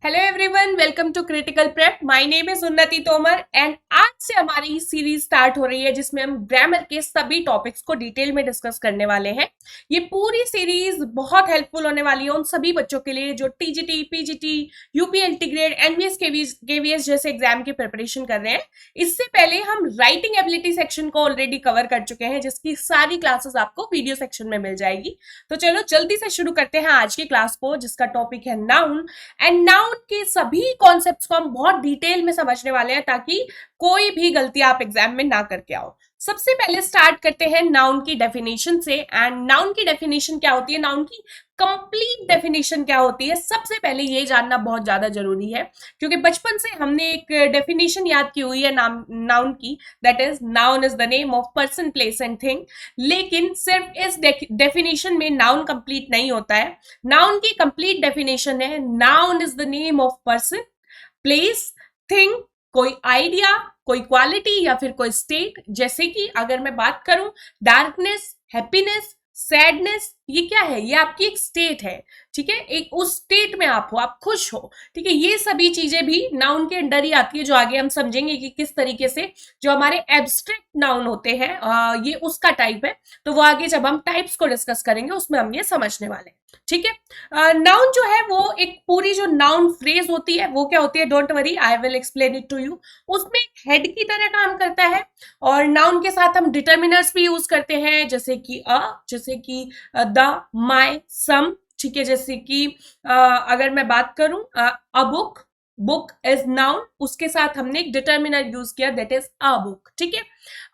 Hello everyone, welcome to critical prep. My name is Unnati Tomar and आज से हमारी series start हो रही है जिसमें हम ग्रामर के सभी टॉपिक्स को डिटेल में डिस्कस करने वाले हैं। ये पूरी सीरीज बहुत हेल्पफुल होने वाली है उन सभी बच्चों के लिए जो TGT, PGT, UP integrate, NVS, KVS जैसे एग्जाम की प्रिपरेशन कर रहे हैं। इससे पहले हम राइटिंग एबिलिटी सेक्शन को ऑलरेडी कवर कर चुके हैं जिसकी सारी क्लासेस आपको वीडियो सेक्शन में मिल जाएगी। तो चलो जल्दी से शुरू करते हैं आज की क्लास को, जिसका टॉपिक है नाउन। एंड नाउन के सभी कॉन्सेप्ट्स को हम बहुत डिटेल में समझने वाले हैं ताकि कोई भी गलती आप एग्जाम में ना करके आओ। सबसे पहले स्टार्ट करते हैं नाउन की डेफिनेशन से। एंड नाउन की डेफिनेशन क्या होती है, नाउन की कंप्लीट डेफिनेशन क्या होती है, सबसे पहले ये जानना बहुत ज्यादा जरूरी है क्योंकि बचपन से हमने एक डेफिनेशन याद की हुई है नाउन की, that is noun is the name of person, place and thing. लेकिन सिर्फ इस डेफिनेशन में नाउन कंप्लीट नहीं होता है। नाउन की कंप्लीट डेफिनेशन है noun is the name of person, place, thing, कोई आइडिया, कोई क्वालिटी या फिर कोई स्टेट। जैसे कि अगर मैं बात करूं डार्कनेस, हैप्पीनेस, सैडनेस, ये क्या है, ये आपकी एक स्टेट है। ठीक है, एक उस स्टेट में आप हो, आप खुश हो। ठीक है, ये सभी चीजें भी नाउन के अंडर ही आती है, जो आगे हम समझेंगे कि किस तरीके से जो हमारे एब्स्ट्रैक्ट नाउन होते हैं ये उसका टाइप है। तो वो आगे जब हम टाइप्स को डिस्कस करेंगे उसमें हम ये समझने वाले हैं। ठीक है, नाउन जो है वो एक पूरी जो नाउन फ्रेज होती है वो क्या होती है, don't worry I will explain it to you. उसमें एक हेड की तरह काम करता है और नाउन के साथ हम डिटर्मिनर्स भी यूज करते हैं जैसे कि जैसे कि द, माय, सम। ठीक है, जैसे कि अगर मैं बात करूं a book, book is noun, उसके साथ हमने एक डिटर्मिनर यूज किया दैट इज अ बुक। ठीक है,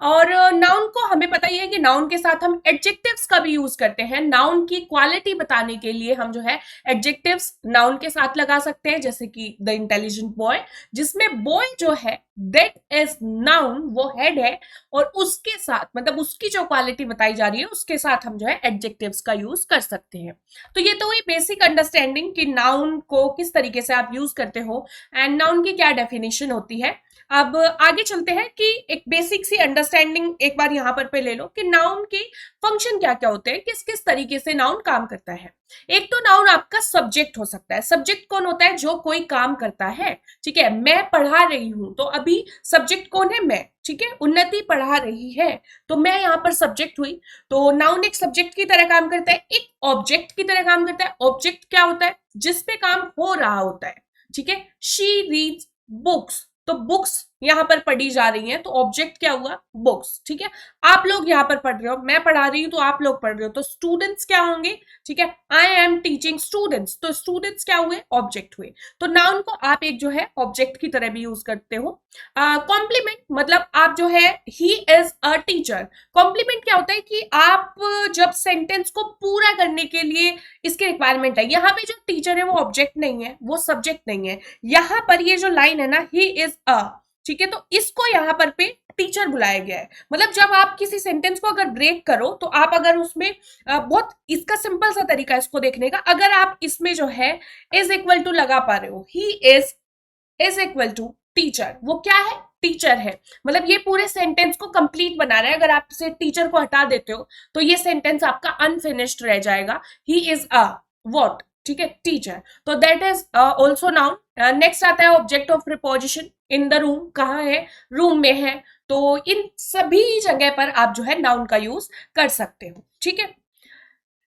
और नाउन को हमें पता ही है कि नाउन के साथ हम एडजेक्टिव्स का भी यूज करते हैं। नाउन की क्वालिटी बताने के लिए हम जो है एडजेक्टिव्स नाउन के साथ लगा सकते हैं, जैसे कि द इंटेलिजेंट बॉय, जिसमें बॉय जो है दैट इज नाउन, वो हेड है और उसके साथ मतलब उसकी जो क्वालिटी बताई जा रही है उसके साथ हम जो है एडजेक्टिव्स का यूज कर सकते हैं। तो ये तो हुई बेसिक अंडरस्टैंडिंग कि नाउन को किस तरीके से आप यूज करते हो एंड नाउन की क्या डेफिनेशन होती है। अब आगे चलते हैं कि एक बेसिक सी अंडरस्टैंडिंग एक बार यहां पर पे ले लो कि नाउन के फंक्शन क्या क्या होते हैं, किस किस तरीके से नाउन काम करता है। एक तो नाउन आपका सब्जेक्ट हो सकता है। सब्जेक्ट कौन होता है, जो कोई काम करता है। ठीक है, मैं पढ़ा रही हूं तो अभी सब्जेक्ट कौन है, मैं। ठीक है, उन्नति पढ़ा रही है तो मैं यहां पर सब्जेक्ट हुई। तो नाउन एक सब्जेक्ट की तरह काम करता है, एक ऑब्जेक्ट की तरह काम करता है। ऑब्जेक्ट क्या होता है, जिसपे काम हो रहा होता है। ठीक है, शी रीड्स बुक्स, तो बुक्स यहां पर पढ़ी जा रही हैं तो ऑब्जेक्ट क्या हुआ, बुक्स। ठीक है, आप लोग यहां पर पढ़ रहे हो, मैं पढ़ा रही हूं तो आप लोग पढ़ रहे हो, तो स्टूडेंट्स क्या होंगे। ठीक है, आई एम टीचिंग स्टूडेंट्स, तो स्टूडेंट्स क्या हुए, ऑब्जेक्ट हुए। तो नाउन को आप एक जो है ऑब्जेक्ट की तरह भी यूज करते हो। कॉम्प्लीमेंट मतलब आप जो है he is a teacher. Compliment क्या होता है कि आप जब सेंटेंस को पूरा करने के लिए इसकी रिक्वायरमेंट है, यहाँ पे जो टीचर है वो ऑब्जेक्ट नहीं है, वो सब्जेक्ट नहीं है। यहाँ पर ये जो लाइन है ना, ही इज अ, ठीक है, तो इसको यहाँ पर पे टीचर बुलाया गया है। मतलब जब आप किसी सेंटेंस को अगर ब्रेक करो तो आप अगर उसमें बहुत इसका सिंपल सा तरीका है इसको देखने का, अगर आप इसमें जो है इज इक्वल टू लगा पा रहे हो, he is equal to teacher, वो क्या है, टीचर है। मतलब ये पूरे सेंटेंस को कंप्लीट बना रहा है। अगर आप इसे टीचर को हटा देते हो तो ये सेंटेंस आपका अनफिनिश्ड रह जाएगा। ही इज अ व्हाट, ठीक है, टीचर। तो that is also noun. Next आता है object of preposition, in the room, कहाँ है, रूम में है। तो इन सभी जगह पर आप जो है नाउन का यूज कर सकते हो। ठीक है,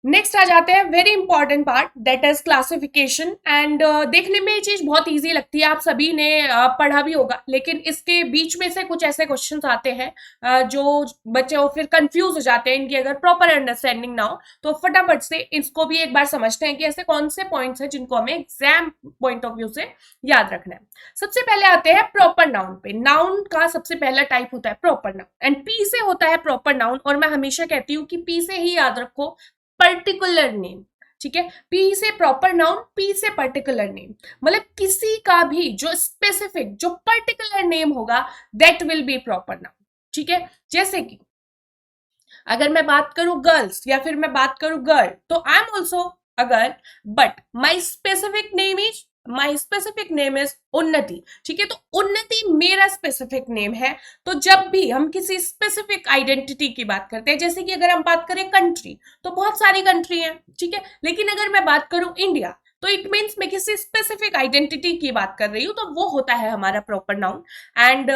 नेक्स्ट आ जाते हैं very important part that is classification. And देखने में ये चीज बहुत इजी लगती है, आप सभी ने पढ़ा भी होगा, लेकिन इसके बीच में से कुछ ऐसे क्वेश्चंस आते हैं जो बच्चे वो फिर कंफ्यूज हो जाते हैं, इनकी अगर प्रॉपर अंडरस्टैंडिंग ना हो। तो फटाफट से इसको भी एक बार समझते हैं कि ऐसे कौन से पॉइंट्स हैं जिनको हमें एग्जाम पॉइंट ऑफ व्यू से याद रखना है। सबसे पहले आते हैं प्रॉपर नाउन पे। नाउन का सबसे पहला टाइप होता है प्रॉपर नाउन एंड पी से होता है प्रॉपर नाउन। और मैं हमेशा कहती हूँ कि पी से ही याद रखो, पर्टिकुलर नेम। ठीक है, पी से प्रॉपर नाउन, पी से पर्टिकुलर नेम, मतलब किसी का भी जो स्पेसिफिक जो पर्टिकुलर नेम होगा that will be proper noun. ठीक है, जैसे कि अगर मैं बात करूं गर्ल्स या फिर मैं बात करूं गर्ल, तो I am also a girl but my specific name is उन्नति। ठीक है, तो उन्नति मेरा स्पेसिफिक नेम है। तो जब भी हम किसी स्पेसिफिक आइडेंटिटी की बात करते हैं, जैसे कि अगर हम बात करें कंट्री, तो बहुत सारी कंट्री हैं। ठीक है, लेकिन अगर मैं बात करूं इंडिया, तो इट मीन्स मैं किसी स्पेसिफिक आइडेंटिटी की बात कर रही हूँ, तो वो होता है हमारा proper noun. And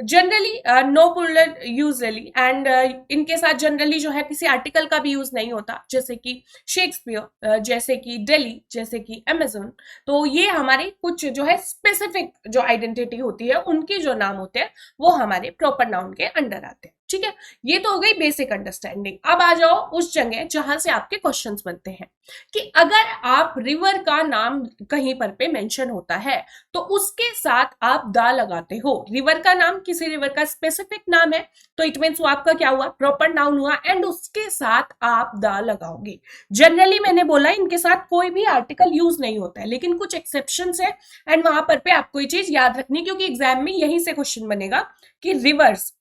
generally no plural usually, and इनके साथ जनरली जो है किसी आर्टिकल का भी यूज नहीं होता, जैसे कि शेक्सपियर, जैसे कि दिल्ली, जैसे कि अमेजोन। तो ये हमारे कुछ जो है स्पेसिफिक जो आइडेंटिटी होती है, उनके जो नाम होते हैं वो हमारे प्रॉपर नाउन के अंडर आते हैं। ठीक है, ये तो हो गई बेसिक अंडरस्टैंडिंग। अब आ जाओ उस जगह जहां से आपके क्वेश्चंस बनते हैं कि अगर आप रिवर का नाम कहीं पर पे मेंशन होता है तो उसके साथ आप दा लगाते हो। रिवर का नाम किसी रिवर का स्पेसिफिक नाम है, तो इट मीन्स वो आपका क्या हुआ, प्रॉपर नाउन हुआ, एंड उसके साथ आप दा लगाओगे। जनरली मैंने बोला इनके साथ कोई भी आर्टिकल यूज नहीं होता है, लेकिन कुछ एक्सेप्शंस है, एंड वहां पर पे आपको ये चीज याद रखनी, क्योंकि एग्जाम में यहीं से क्वेश्चन बनेगा कि रिवर्स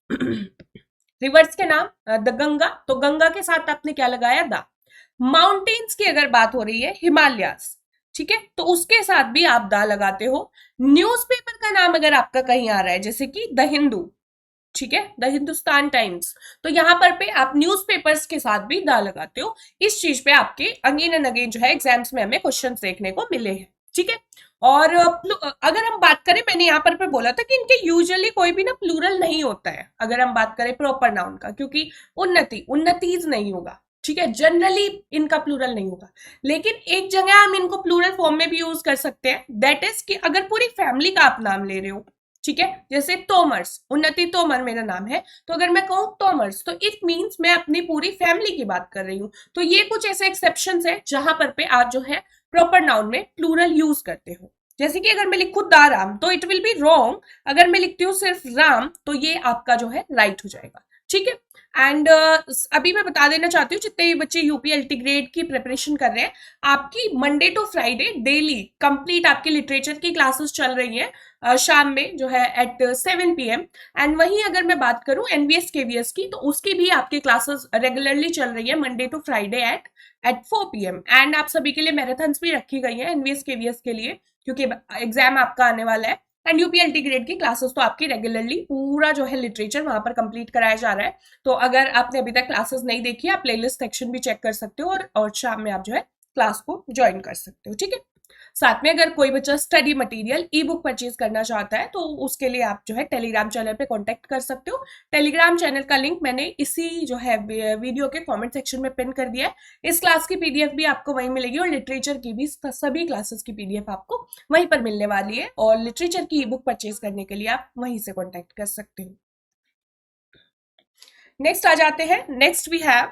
रिवर्स के नाम द गंगा, तो गंगा के साथ आपने क्या लगाया, दा। माउंटेन्स की अगर बात हो रही है, हिमालयास, ठीक है, तो उसके साथ भी आप दा लगाते हो। न्यूज़पेपर का नाम अगर आपका कहीं आ रहा है, जैसे कि द हिंदू, ठीक है, द हिंदुस्तान टाइम्स, तो यहां पर पे आप न्यूज़पेपर्स के साथ भी दा लगाते हो। इस चीज पे आपके अगेन एंड अगेन जो है एग्जाम्स में हमें क्वेश्चन देखने को मिले हैं। ठीक है, और अगर हम बात करें, मैंने यहाँ पर पे बोला था कि इनके यूजुअली कोई भी ना प्लूरल नहीं होता है, अगर हम बात करें प्रॉपर नाउन का, क्योंकि उन्नतीज नहीं होगा। ठीक है, जनरली इनका प्लूरल नहीं होगा, लेकिन एक जगह हम इनको प्लूरल फॉर्म में भी यूज कर सकते हैं, दैट इज कि अगर पूरी फैमिली का आप नाम ले रहे हो, ठीक है, जैसे तोमर्स, उन्नति तोमर मेरा नाम है, तो अगर मैं कहूँ तोमर्स, तो इट मीन्स मैं अपनी पूरी फैमिली की बात कर रही हूँ। तो ये कुछ ऐसे एक्सेप्शंस है जहां पर पे आप जो है प्रॉपर नाउन में प्लूरल यूज करते हो। जैसे कि अगर मैं लिखूं दा राम, तो इट विल बी रॉन्ग। अगर मैं लिखती हूँ सिर्फ राम, तो ये आपका जो है राइट हो जाएगा। ठीक है, एंड अभी मैं बता देना चाहती हूँ जितने भी बच्चे यूपीएलटी ग्रेड की प्रिपरेशन कर रहे हैं, आपकी Monday to Friday daily complete आपकी लिटरेचर की क्लासेस चल रही हैं, शाम में जो है एट 7 PM। एंड वहीं अगर मैं बात करूं एनवीएस केवीएस की, तो उसकी भी आपकी क्लासेस रेगुलरली चल रही है Monday to Friday at 4 PM। And आप सभी के लिए मैराथन्स भी रखी गई है एनवीएस केवीएस के लिए, क्योंकि एग्जाम आपका आने वाला है। एंड यूपीएलटी ग्रेड की क्लासेस तो आपकी रेगुलरली पूरा जो है लिटरेचर वहां पर कंप्लीट कराया जा रहा है। तो अगर आपने अभी तक क्लासेस नहीं देखी, आप प्लेलिस्ट सेक्शन भी चेक कर सकते हो, और शाम में आप जो है क्लास को ज्वाइन कर सकते हो। ठीक है, साथ में अगर कोई बच्चा स्टडी मटेरियल ई बुक परचेज करना चाहता है, तो उसके लिए आप जो है टेलीग्राम चैनल पे कांटेक्ट कर सकते हो। टेलीग्राम चैनल का लिंक मैंने इसी जो है वीडियो के कमेंट सेक्शन में पिन कर दिया है। इस क्लास की पीडीएफ भी आपको वहीं मिलेगी, और लिटरेचर की भी सभी क्लासेस की पीडीएफ आपको वहीं पर मिलने वाली है, और लिटरेचर की ई बुक परचेज करने के लिए आप वहीं से कॉन्टेक्ट कर सकते हो। नेक्स्ट आ जाते हैं, नेक्स्ट वी हैव,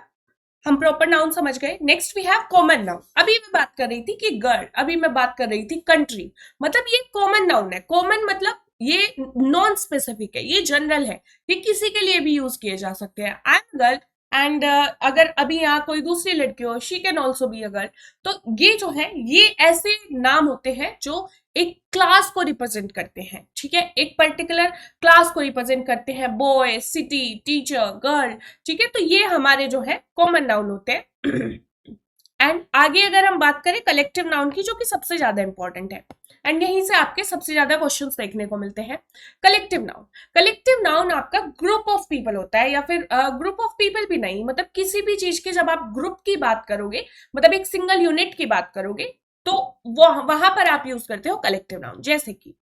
हम प्रॉपर नाउन समझ गए, next we have common noun. अभी मैं बात कर रही थी कि गर्ल, अभी मैं बात कर रही थी कंट्री, मतलब ये कॉमन नाउन है। कॉमन मतलब ये नॉन स्पेसिफिक है, ये जनरल है, ये किसी के लिए भी यूज किए जा सकते हैं। आई एम गर्ल, एंड अगर अभी यहाँ कोई दूसरी लड़की हो, she can also be a girl. तो ये जो है, ये ऐसे नाम होते हैं जो एक क्लास को रिप्रेजेंट करते हैं। ठीक है, एक पर्टिकुलर क्लास को रिप्रेजेंट करते हैं, बॉय, सिटी, टीचर, गर्ल। ठीक है, तो ये हमारे जो है कॉमन नाउन होते हैं। एंड आगे अगर हम बात करें कलेक्टिव नाउन की, जो कि सबसे ज्यादा इंपॉर्टेंट है, एंड यहीं से आपके सबसे ज्यादा क्वेश्चंस देखने को मिलते हैं। कलेक्टिव नाउन आपका ग्रुप ऑफ पीपल होता है, या फिर ग्रुप ऑफ पीपल भी नहीं, मतलब किसी भी चीज के जब आप ग्रुप की बात करोगे, मतलब एक सिंगल यूनिट की बात करोगे, तो वहां पर आप यूज करते हो कलेक्टिव नाउन। जैसे कि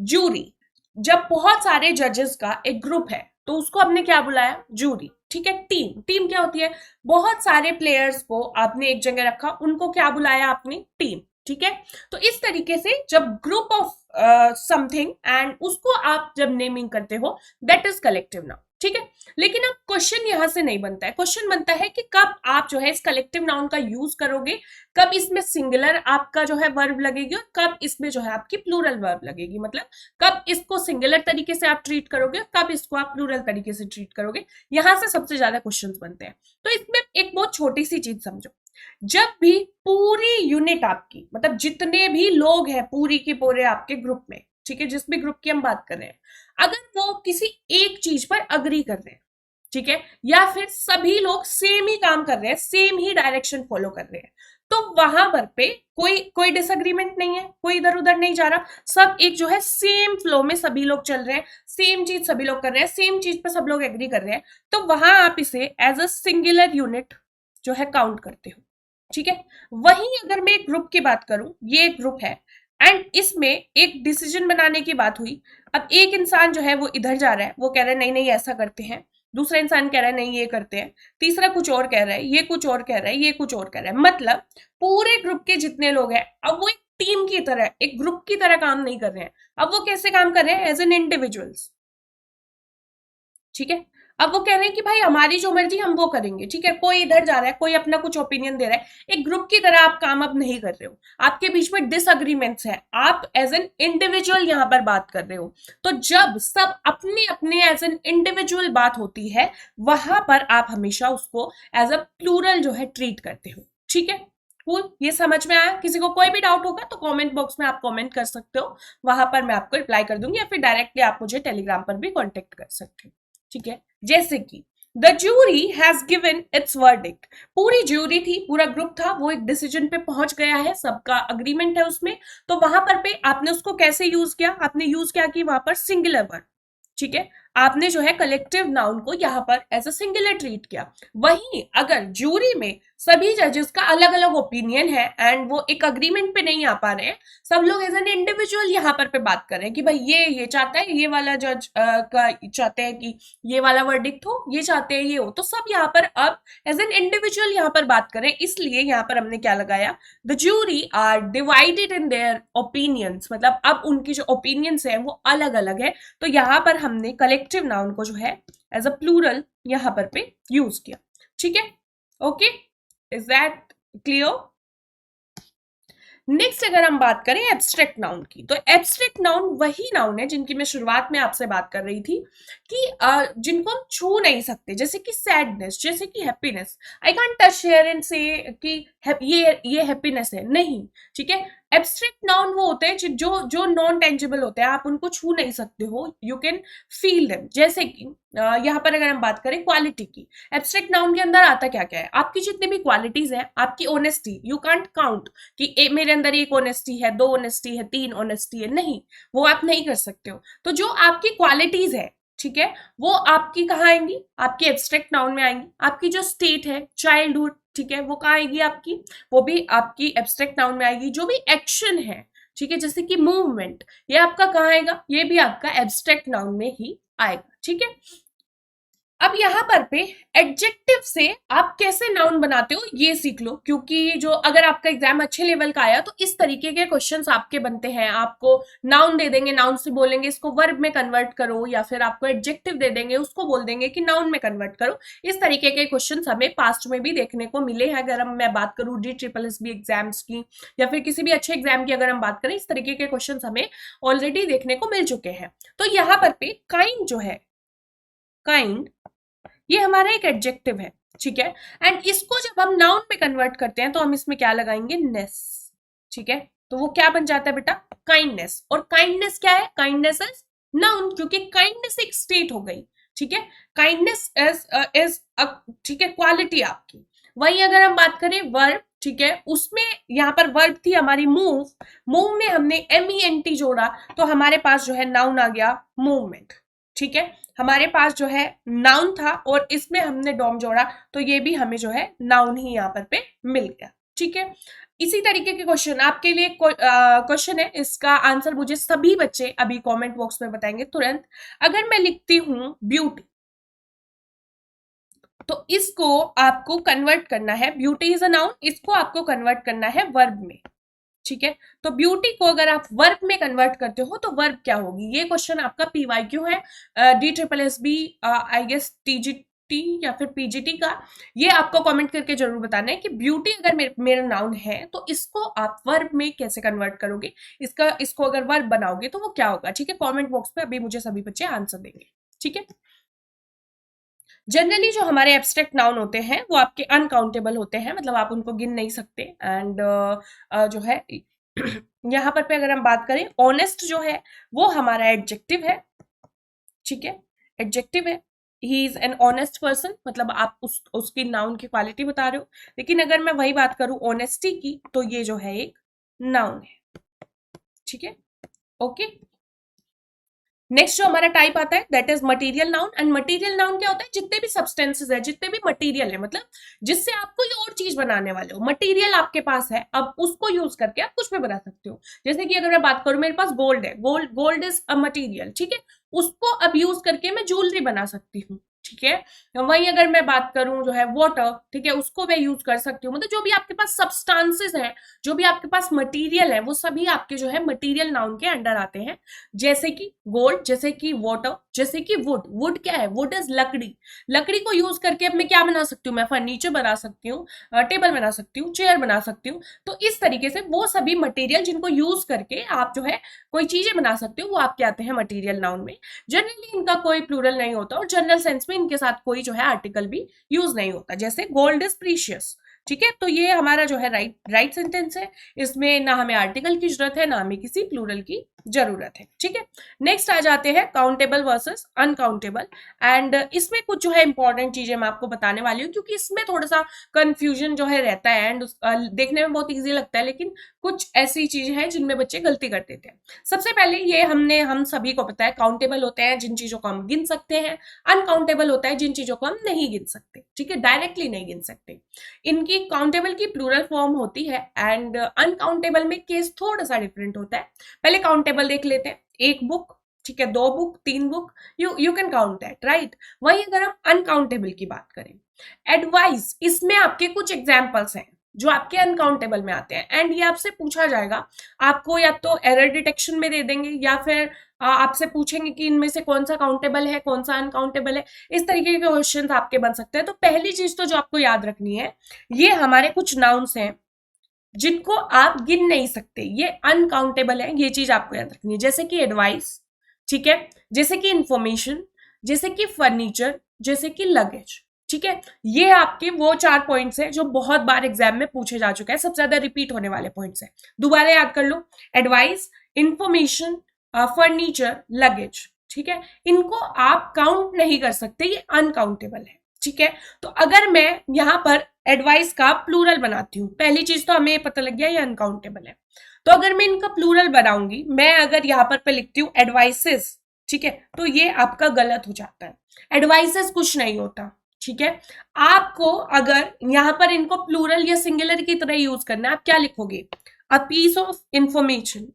जूरी, जब बहुत सारे जजेस का एक ग्रुप है, तो उसको आपने क्या बुलाया, जूरी। ठीक है, टीम क्या होती है, बहुत सारे प्लेयर्स को आपने एक जगह रखा, उनको क्या बुलाया आपने, टीम। ठीक है, तो इस तरीके से जब ग्रुप ऑफ समथिंग एंड उसको आप जब नेमिंग करते हो, दैट इज कलेक्टिव नाउन। ठीक है, लेकिन अब क्वेश्चन यहां से नहीं बनता है, क्वेश्चन बनता है कि कब आप जो है इस कलेक्टिव नाउन का यूज करोगे, कब इसमें सिंगुलर आपका जो है वर्ब लगेगी, और कब इसमें जो है आपकी प्लूरल वर्ब लगेगी। मतलब कब इसको सिंगुलर तरीके से आप ट्रीट करोगे, कब इसको आप प्लूरल तरीके से ट्रीट करोगे, यहां से सबसे ज्यादा क्वेश्चंस बनते हैं। तो इसमें एक बहुत छोटी सी चीज समझो, जब भी पूरी यूनिट आपकी, मतलब जितने भी लोग हैं पूरी के पूरे आपके ग्रुप में, ठीक है, जिस भी ग्रुप की हम बात कर रहे हैं, अगर वो किसी एक चीज पर अग्री कर रहे हैं, ठीक है, या फिर सभी लोग सेम ही काम कर रहे हैं, सेम ही डायरेक्शन फॉलो कर रहे हैं, तो वहां पर पे कोई डिसएग्रीमेंट नहीं है, कोई इधर उधर नहीं जा रहा, सब एक जो है सेम फ्लो में सभी लोग चल रहे हैं, सेम चीज सभी लोग कर रहे हैं, सेम चीज पर सब लोग एग्री कर रहे हैं, तो वहां आप इसे एज अ सिंगुलर यूनिट जो है काउंट करते हो। ठीक है। वहीं अगर मैं एक ग्रुप की बात करूं, ये एक ग्रुप है एंड इसमें एक डिसीजन बनाने की बात हुई। अब एक इंसान जो है वो इधर जा रहा है, वो कह रहा है नहीं नहीं ऐसा करते हैं, दूसरा इंसान कह रहा है नहीं ये करते हैं, तीसरा कुछ और कह रहा है, ये कुछ और कह रहा है, ये कुछ और कह रहा है, मतलब पूरे ग्रुप के जितने लोग हैं अब वो एक टीम की तरह, एक ग्रुप की तरह काम नहीं कर रहे हैं। अब वो कैसे काम कर रहे हैं? As an individuals. ठीक है। अब वो कह रहे हैं कि भाई हमारी जो मर्जी हम वो करेंगे, ठीक है, कोई इधर जा रहा है, कोई अपना कुछ ओपिनियन दे रहा है, एक ग्रुप की तरह आप काम अब नहीं कर रहे हो, आपके बीच में डिसएग्रीमेंट्स है, आप एज एन इंडिविजुअल यहां पर बात कर रहे हो। तो जब सब अपने अपने एज एन इंडिविजुअल बात होती है, वहां पर आप हमेशा उसको एज अ प्लूरल जो है ट्रीट करते हो। ठीक है, कूल, ये समझ में आया? किसी को कोई भी डाउट होगा तो कमेंट बॉक्स में आप कमेंट कर सकते हो, वहां पर मैं आपको रिप्लाई कर दूंगी, या फिर डायरेक्टली आप मुझे टेलीग्राम पर भी कांटेक्ट कर सकते हो। ठीक है। जैसे कि the jury has given it's verdict, पूरी ज्यूरी थी, पूरा ग्रुप था, वो एक डिसीजन पे पहुंच गया है, सबका अग्रीमेंट है उसमें। तो वहां पर पे आपने उसको कैसे यूज किया? आपने यूज किया कि वहां पर सिंगुलर वर्ड। ठीक है, आपने जो है कलेक्टिव नाउन को यहां पर एज अ सिंगुलर ट्रीट किया। वहीं अगर ज्यूरी में सभी जजेस का अलग अलग ओपिनियन है एंड वो एक अग्रीमेंट पे नहीं आ पा रहे हैं, सब लोग एज एन इंडिविजुअल यहाँ पर पे बात कर रहे हैं कि भाई ये चाहता है, ये वाला जज का चाहते हैं कि ये वाला वर्डिक्ट हो, ये चाहते हैं ये हो, तो सब यहाँ पर अब एज एन इंडिविजुअल यहाँ पर बात करें, इसलिए यहाँ पर हमने क्या लगाया? The jury are divided in their opinions, मतलब अब उनकी जो ओपिनियंस है वो अलग अलग है। तो यहाँ पर हमने कलेक्टिव नाउन को जो है एज अ प्लूरल यहाँ पर पे यूज किया। ठीक है, okay, is that clear? Next अगर हम बात करें एब्स्ट्रैक्ट नाउन की, तो एब्स्ट्रैक्ट नाउन वही नाउन है जिनकी मैं शुरुआत में आपसे बात कर रही थी कि जिनको हम छू नहीं सकते, जैसे कि सैडनेस, जैसे कि happiness. I can't touch here and से कि ये हैप्पीनेस है, नहीं। ठीक है, एब्स्ट्रैक्ट नाउन वो होते हैं जो जो नॉन टेंजिबल होते हैं, आप उनको छू नहीं सकते हो, यू कैन फील देम। जैसे कि यहाँ पर अगर हम बात करें क्वालिटी की, एब्स्ट्रैक्ट नाउन के अंदर आता क्या क्या है? आपकी जितनी भी क्वालिटीज है, आपकी ऑनेस्टी, यू कांट काउंट कि मेरे अंदर एक ऑनेस्टी है, दो ऑनेस्टी है, तीन ऑनेस्टी है, नहीं, वो आप नहीं कर सकते हो। तो जो आपकी क्वालिटीज है, ठीक है, वो आपकी कहाँ आएंगी? आपकी एब्स्ट्रैक्ट नाउन में आएंगी। आपकी जो स्टेट है, चाइल्डहुड, ठीक है, वो कहाँ आएगी आपकी? वो भी आपकी एब्स्ट्रैक्ट नाउन में आएगी। जो भी एक्शन है, ठीक है, जैसे कि मूवमेंट, ये आपका कहाँ आएगा? ये भी आपका एब्स्ट्रैक्ट नाउन में ही आएगा। ठीक है, अब यहां पर पे एडजेक्टिव से आप कैसे नाउन बनाते हो ये सीख लो, क्योंकि जो अगर आपका एग्जाम अच्छे लेवल का आया तो इस तरीके के क्वेश्चंस आपके बनते हैं। आपको नाउन दे देंगे, नाउन से बोलेंगे इसको वर्ब में कन्वर्ट करो, या फिर आपको एडजेक्टिव दे देंगे, उसको बोल देंगे कि नाउन में कन्वर्ट करो। इस तरीके के क्वेश्चंस हमें पास्ट में भी देखने को मिले हैं। अगर हम मैं बात करूं DSSS एग्जाम्स की या फिर किसी भी अच्छे एग्जाम की अगर हम बात करें, इस तरीके के क्वेश्चन हमें ऑलरेडी देखने को मिल चुके हैं। तो यहाँ पर पे काइंड जो है, काइंड, ये हमारा एक एडजेक्टिव है। ठीक है, एंड इसको जब हम नाउन में कन्वर्ट करते हैं तो हम इसमें क्या लगाएंगे? नेस। ठीक है, तो वो क्या बन जाता है बेटा? काइंडनेस। और काइंडनेस क्या है? काइंडनेस इज नाउन, क्योंकि काइंडनेस एक स्टेट हो गई। ठीक है, काइंडनेस इज ठीक है, क्वालिटी आपकी। वही अगर हम बात करें वर्ब, ठीक है, उसमें यहां पर वर्ब थी हमारी मूव, मूव में हमने MENT जोड़ा, तो हमारे पास जो है नाउन आ गया मूवमेंट। ठीक है, हमारे पास जो है नाउन था और इसमें हमने डॉम जोड़ा, तो ये भी हमें जो है नाउन ही यहाँ पर पे मिल गया। ठीक है, इसी तरीके के क्वेश्चन आपके लिए क्वेश्चन है, इसका आंसर मुझे सभी बच्चे अभी कमेंट बॉक्स में बताएंगे तुरंत। अगर मैं लिखती हूं ब्यूटी, तो इसको आपको कन्वर्ट करना है, ब्यूटी इज अ नाउन, इसको आपको कन्वर्ट करना है वर्ब में। ठीक है, तो ब्यूटी को अगर आप वर्ब में कन्वर्ट करते हो तो वर्ब क्या होगी? ये क्वेश्चन आपका PYQ है, DSSB आई गेस TGT या फिर PGT का। ये आपको कमेंट करके जरूर बताना है कि ब्यूटी अगर मेरा नाउन है तो इसको आप वर्ब में कैसे कन्वर्ट करोगे, इसको अगर वर्ब बनाओगे तो वो क्या होगा। ठीक है, कमेंट बॉक्स पे अभी मुझे सभी बच्चे आंसर देंगे। ठीक है, जनरली जो हमारे एब्स्ट्रैक्ट नाउन होते हैं वो आपके अनकाउंटेबल होते हैं, मतलब आप उनको गिन नहीं सकते। एंड जो है यहाँ पर पे अगर हम बात करें, ऑनेस्ट जो है वो हमारा एडजेक्टिव है। ठीक है, एडजेक्टिव है, he is an honest person, मतलब आप उसकी नाउन की क्वालिटी बता रहे हो। लेकिन अगर मैं वही बात करूं ऑनेस्टी की, तो ये जो है एक नाउन है। ठीक है, ओके। नेक्स्ट जो हमारा टाइप आता है that is material noun. And material noun क्या होता है, जितने भी सब्सटेंसेस है, जितने भी मटेरियल है, मतलब जिससे आप कोई और चीज बनाने वाले हो, मटेरियल आपके पास है, अब उसको यूज करके आप कुछ भी बना सकते हो। जैसे कि अगर मैं बात करूं, मेरे पास गोल्ड है, gold gold is a material, ठीक है, उसको अब यूज करके मैं ज्वेलरी बना सकती हूँ, ठीक है। वहीं अगर मैं बात करूं जो है वाटर, ठीक है, उसको मैं यूज कर सकती हूँ। मतलब जो भी आपके पास सब्सटेंसेस हैं, जो भी आपके पास मटेरियल है, वो सभी आपके जो है मटेरियल नाउन के अंडर आते हैं। जैसे कि गोल्ड, जैसे कि वाटर, जैसे कि वुड। वुड क्या है, वुड इज लकड़ी। लकड़ी को यूज करके अब मैं क्या बना सकती हूँ, मैं फर्नीचर बना सकती हूँ, टेबल बना सकती हूँ, चेयर बना सकती हूँ। तो इस तरीके से वो सभी मटेरियल जिनको यूज करके आप जो है कोई चीजें बना सकते हो, वो आपके आते हैं मटेरियल नाउन में। जनरली इनका कोई प्लूरल नहीं होता और जनरल सेंस में इनके साथ कोई जो है आर्टिकल भी यूज नहीं होता। जैसे गोल्ड इज प्रीशियस, ठीक है, तो ये हमारा जो है राइट सेंटेंस है। इसमें ना हमें आर्टिकल की जरूरत है, ना हमें किसी प्लूरल की जरूरत है, ठीक है। नेक्स्ट आ जाते हैं काउंटेबल वर्सेस अनकाउंटेबल। एंड इसमें कुछ जो है इंपॉर्टेंट चीजें मैं आपको बताने वाली हूँ, क्योंकि इसमें थोड़ा सा कंफ्यूजन जो है रहता है। एंड देखने में बहुत इजी लगता है, लेकिन कुछ ऐसी चीजें हैं जिनमें बच्चे गलती कर देते हैं। सबसे पहले ये हम सभी को पता है, काउंटेबल होते हैं जिन चीजों को हम गिन सकते हैं, अनकाउंटेबल होता है जिन चीजों को हम नहीं गिन सकते, ठीक है, डायरेक्टली नहीं गिन सकते। इनकी काउंटेबल की प्लूरल फॉर्म होती है एंड अनकाउंटेबल में केस थोड़ा सा डिफरेंट होता है। पहले काउंटेबल देख लेते हैं, एक बुक, ठीक है, दो बुक, तीन book, you can count that, right. वहीं अगर हम अनकाउंटेबल की बात करें, एडवाइस, इसमें आपके कुछ एग्जाम्पल्स हैं जो आपके अनकाउंटेबल में आते हैं। एंड ये आपसे पूछा जाएगा, आपको या तो एरर डिटेक्शन में दे देंगे, या फिर आपसे पूछेंगे कि इनमें से कौन सा काउंटेबल है, कौन सा अनकाउंटेबल है। इस तरीके के क्वेश्चन आपके बन सकते हैं। तो पहली चीज तो जो आपको याद रखनी है, ये हमारे कुछ नाउन्स हैं जिनको आप गिन नहीं सकते, ये अनकाउंटेबल है, ये चीज आपको याद रखनी है। जैसे कि एडवाइस, ठीक है, जैसे कि इंफॉर्मेशन, जैसे कि फर्नीचर, जैसे कि लगेज, ठीक है। ये आपके वो 4 पॉइंट्स हैं जो बहुत बार एग्जाम में पूछे जा चुके हैं, सबसे ज्यादा रिपीट होने वाले पॉइंट्स हैं। दोबारा याद कर लो, एडवाइस, इंफॉर्मेशन, फर्नीचर, लगेज, ठीक है। इनको आप काउंट नहीं कर सकते, ये अनकाउंटेबल है, ठीक है। तो अगर मैं यहां पर एडवाइस का प्लूरल बनाती हूँ, पहली चीज तो हमें पता लग गया ये अनकाउंटेबल है। तो अगर मैं इनका प्लूरल बनाऊंगी, मैं अगर यहां पर पे लिखती हूँ एडवाइसेस, ठीक है, तो ये आपका गलत हो जाता है। एडवाइसेस कुछ नहीं होता, ठीक है। आपको अगर यहां पर इनको प्लूरल या सिंगुलर की तरह यूज करना है, आप क्या लिखोगे, a piece of information,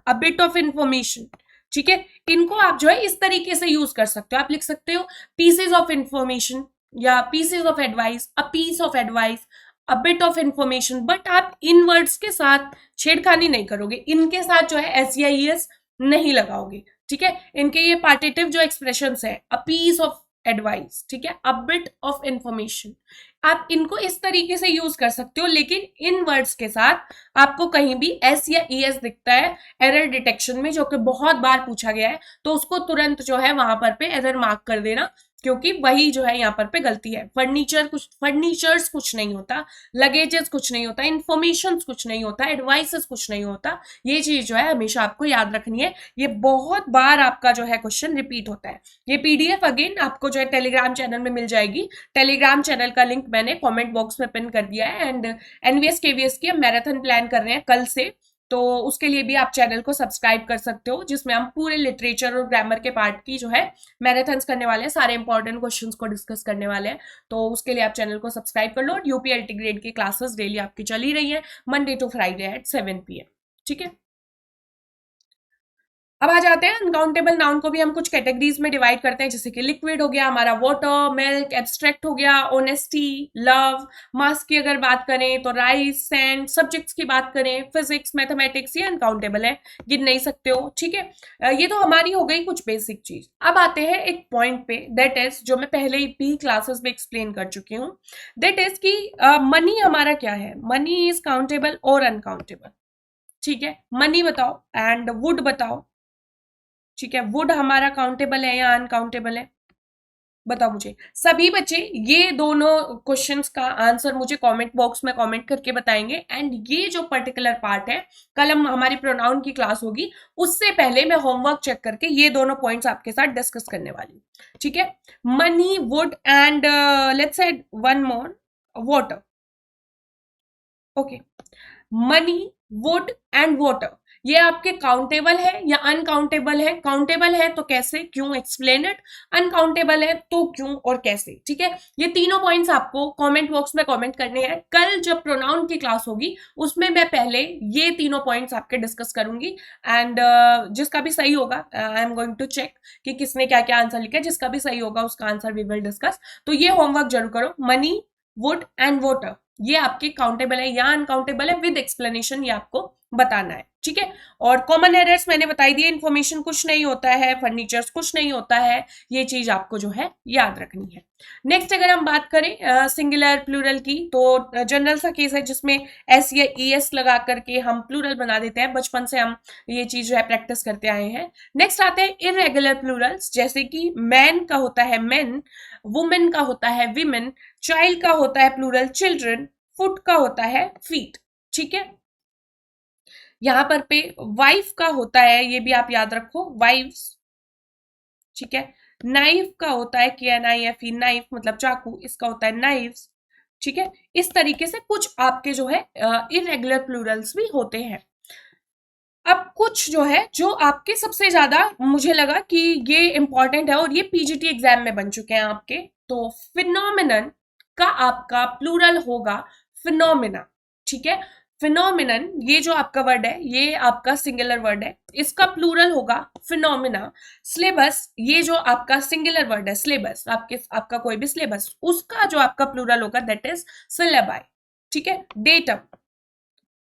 a bit of information, ठीक है। इनको आप जो है इस तरीके से यूज कर सकते हो, आप लिख सकते हो पीसेज ऑफ इंफॉर्मेशन, या pieces of advice, a piece of advice, a bit of information. But आप इन वर्ड्स के साथ छेड़खानी नहीं करोगे, इनके साथ जो है एस या ईएस नहीं लगाओगे, ठीक है। इनके ये पार्टिटिव जो एक्सप्रेशन है, अ पीस ऑफ एडवाइस, ठीक है, अ बिट ऑफ इंफॉर्मेशन, आप इनको इस तरीके से यूज कर सकते हो। लेकिन इन वर्ड्स के साथ आपको कहीं भी एस या ईएस दिखता है एरर डिटेक्शन में, जो कि बहुत बार पूछा गया है, तो उसको तुरंत जो है वहां पर पे एरर मार्क कर देना, क्योंकि वही जो है यहाँ पर पे गलती है। फर्नीचर्स कुछ नहीं होता, लगेजेस कुछ नहीं होता, इंफॉर्मेशन कुछ नहीं होता, एडवाइसेस कुछ नहीं होता। ये चीज जो है हमेशा आपको याद रखनी है, ये बहुत बार आपका जो है क्वेश्चन रिपीट होता है। ये पीडीएफ अगेन आपको जो है टेलीग्राम चैनल में मिल जाएगी। टेलीग्राम चैनल का लिंक मैंने कमेंट बॉक्स में पिन कर दिया है। एंड एनवीएस केवीएस की हम मैराथन प्लान कर रहे हैं कल से, तो उसके लिए भी आप चैनल को सब्सक्राइब कर सकते हो, जिसमें हम पूरे लिटरेचर और ग्रामर के पार्ट की जो है मैराथन्स करने वाले हैं, सारे इंपॉर्टेंट क्वेश्चंस को डिस्कस करने वाले हैं। तो उसके लिए आप चैनल को सब्सक्राइब कर लो। और यूपीएलटी ग्रेड की क्लासेस डेली आपकी चली रही है, Monday to Friday at 7 PM, ठीक है। अब आ जाते हैं अनकाउंटेबल नाउन को भी हम कुछ कैटेगरीज में डिवाइड करते हैं, जैसे कि लिक्विड हो गया हमारा, वाटर, मिल्क, एब्स्ट्रैक्ट हो गया, ऑनेस्टी, लव, मास की अगर बात करें तो राइस, सैंड, सब्जेक्ट्स की बात करें फिजिक्स, मैथमेटिक्स, ये अनकाउंटेबल है, गिन नहीं सकते हो, ठीक है। ये तो हमारी हो गई कुछ बेसिक चीज। अब आते हैं एक पॉइंट पे, दैट इज जो मैं पहले भी क्लासेस में एक्सप्लेन कर चुकी हूँ, दैट इज की मनी हमारा क्या है, मनी इज काउंटेबल और अनकाउंटेबल, ठीक है। मनी बताओ एंड वुड बताओ, ठीक है, वुड हमारा काउंटेबल है या अनकाउंटेबल है, बताओ मुझे सभी बच्चे। ये दोनों क्वेश्चंस का आंसर मुझे कमेंट बॉक्स में कमेंट करके बताएंगे। एंड ये जो पर्टिकुलर पार्ट है, कल हम हमारी प्रोनाउन की क्लास होगी, उससे पहले मैं होमवर्क चेक करके ये दोनों पॉइंट्स आपके साथ डिस्कस करने वाली हूँ, ठीक है। Money, would and let's add one more, water, okay. Money, would and water, ये आपके काउंटेबल है या अनकाउंटेबल है, काउंटेबल है तो कैसे, क्यों, एक्सप्लेन इट, अनकाउंटेबल है तो क्यों और कैसे, ठीक है। ये तीनों पॉइंट्स आपको कमेंट बॉक्स में कमेंट करने हैं। कल जब प्रोनाउन की क्लास होगी उसमें मैं पहले ये तीनों पॉइंट्स आपके डिस्कस करूंगी, एंड जिसका भी सही होगा I am going to check कि किसने क्या क्या आंसर लिखा है, जिसका भी सही होगा उसका आंसर वी विल डिस्कस। तो ये होमवर्क जरूर करो। मनी, वुड एंड वाटर, ये आपके काउंटेबल है या अनकाउंटेबल है, विद एक्सप्लेनेशन ये आपको बताना है, ठीक है। और कॉमन एरर्स मैंने बताई दिए, इन्फॉर्मेशन कुछ नहीं होता है, फर्नीचर्स कुछ नहीं होता है, ये चीज आपको जो है याद रखनी है। नेक्स्ट अगर हम बात करें सिंगुलर प्लूरल की, तो जनरल सा केस है जिसमें एस या ई एस लगा करके हम प्लूरल बना देते हैं, बचपन से हम ये चीज जो है प्रैक्टिस करते आए हैं। नेक्स्ट आते हैं इरेगुलर प्लूरल्स, जैसे कि मैन का होता है मेन, वुमेन का होता है विमेन, चाइल्ड का होता है प्लूरल चिल्ड्रन, फुट का होता है फीट, ठीक है। यहां पर पे वाइफ का होता है, ये भी आप याद रखो, वाइफ्स, ठीक है। नाइफ का होता है KNIFE, नाइफ मतलब चाकू, इसका होता है नाइव्स, ठीक है। इस तरीके से कुछ आपके जो है इरेगुलर प्लूरल्स भी होते हैं। अब कुछ जो है जो आपके सबसे ज्यादा मुझे लगा कि ये इंपॉर्टेंट है और ये पीजीटी एग्जाम में बन चुके हैं आपके, तो फिनोमिनन का आपका प्लूरल होगा फिनोमिना, ठीक है। फिनोमिनन ये जो आपका वर्ड है ये आपका सिंगुलर वर्ड है, इसका प्लूरल होगा फिनोमिना। सिलेबस, ये जो आपका सिंगुलर वर्ड है सिलेबस, आपका कोई भी सिलेबस, उसका जो आपका प्लूरल होगा दैट इज सिलेबाई, ठीक है। डेटम,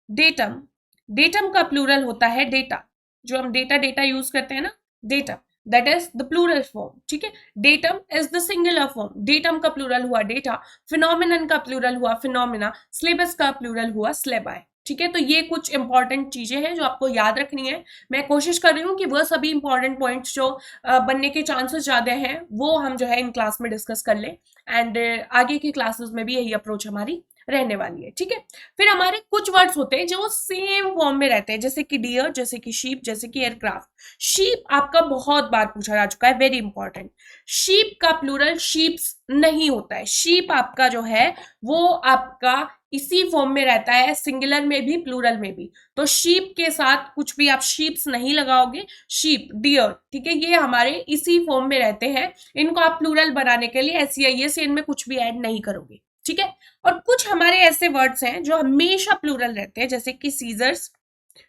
डेटम, डेटम का प्लूरल होता है डेटा, जो हम डेटा डेटा यूज करते हैं ना, data, that is the plural form, ठीक है। Datum is the singular form, datum का प्लूरल हुआ डेटा, फिनोमिनन का प्लूरल हुआ फिनोमिना, सिलेबस का प्लूरल हुआ सिलेबाई, ठीक है। तो ये कुछ इंपॉर्टेंट चीजें हैं जो आपको याद रखनी है। मैं कोशिश कर रही हूँ कि वह सभी इंपॉर्टेंट पॉइंट्स जो बनने के चांसेस ज्यादा हैं वो हम जो है इन क्लास में डिस्कस कर ले, एंड आगे की क्लासेस में भी यही अप्रोच हमारी रहने वाली है, ठीक है। फिर हमारे कुछ वर्ड्स होते हैं जो सेम फॉर्म में रहते हैं, जैसे कि डियर, जैसे कि शीप, जैसे कि एयरक्राफ्ट। शीप आपका बहुत बार पूछा जा चुका है, वेरी इंपॉर्टेंट। शीप का प्लूरल शीप्स नहीं होता है, शीप आपका जो है वो आपका इसी फॉर्म में रहता है, सिंगुलर में भी प्लूरल में भी। तो शीप के साथ कुछ भी आप शीप्स नहीं लगाओगे, शीप, डियर, ठीक है, ये हमारे इसी फॉर्म में रहते हैं। इनको आप प्लूरल बनाने के लिए SCIS इनमें कुछ भी ऐड नहीं करोगे, ठीक है। और कुछ हमारे ऐसे वर्ड्स हैं जो हमेशा प्लूरल रहते हैं, जैसे कि सीजर्स,